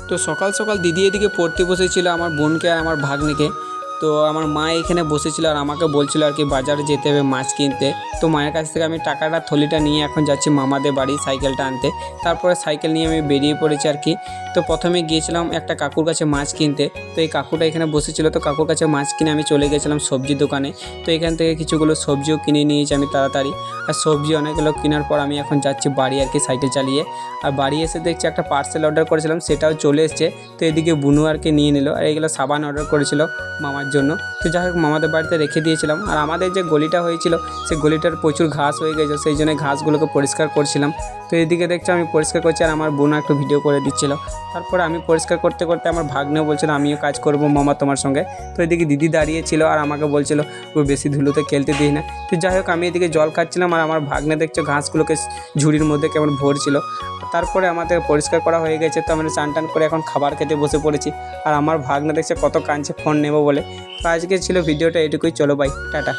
তো সকাল সকাল দিদি এদিকে পড়তে বসেছিল আমার বোনকে আর আমার ভাগ্নিকে। তো আমার মা এখানে বসেছিল আর আমাকে বলছিল আর কি বাজারে যেতে হবে মাছ কিনতে। তো মায়ের কাছ থেকে আমি টাকাটা থলিটা নিয়ে এখন যাচ্ছি মামাদের বাড়ি সাইকেলটা আনতে। তারপরে সাইকেল নিয়ে আমি বেরিয়ে পড়েছি আর কি। তো প্রথমে গিয়েছিলাম একটা কাকুর কাছে মাছ কিনতে। তো এই কাকুটা এখানে বসেছিল, তো কাকুর কাছে মাছ কিনে আমি চলে গেছিলাম সবজির দোকানে। তো এখান থেকে কিছুগুলো সবজিও কিনে নিয়েছি আমি তাড়াতাড়ি। আর সবজি অনেকগুলো কেনার পর আমি এখন যাচ্ছি বাড়ি আর কি সাইকেল চালিয়ে। আর বাড়ি এসে দেখছি একটা পার্সেল অর্ডার করেছিলাম সেটাও চলে এসছে। তো এদিকে বুনু আর কি নিয়ে নিল। আর এইগুলো সাবান অর্ডার করেছিল মামার জন্য। তো যাই হোক মামাদের বাড়িতে রেখে দিয়েছিলাম। আর আমাদের যে গলিটা হয়েছিল সেই গলিটার প্রচুর ঘাস হয়ে গেছে, সেই জন্য ঘাসগুলোকে পরিষ্কার করছিলাম। তো এদিকে দেখছি আমি পরিষ্কার করছি আর আমার বোন একটু ভিডিও করে দিচ্ছিল। তারপরে আমি পরিষ্কার করতে করতে আমার ভাগ্নেও বলছিল আমিও কাজ করব মামা তোমার সঙ্গে। তো এদিকে দিদি দাঁড়িয়েছিল আর আমাকে বলছিল ও বেশি ধুলোতে খেলতে দিই না। তো যাই হোক আমি এদিকে জল খাচ্ছিলাম আর আমার ভাগ্নে দেখছো ঘাসগুলোকে ঝুড়ির মধ্যে কেমন ভরছিল। তারপরে আমাদের পরিষ্কার করা হয়ে গেছে। তো আমরা চান টান করে এখন খাবার খেতে বসে পড়েছি। আর আমার ভাগ্নে দেখছে কত কাঁদছে ফোন নেব বলে। তো আজকে ছিল ভিডিওটা এটুকুই, চলো বাই, টাটা।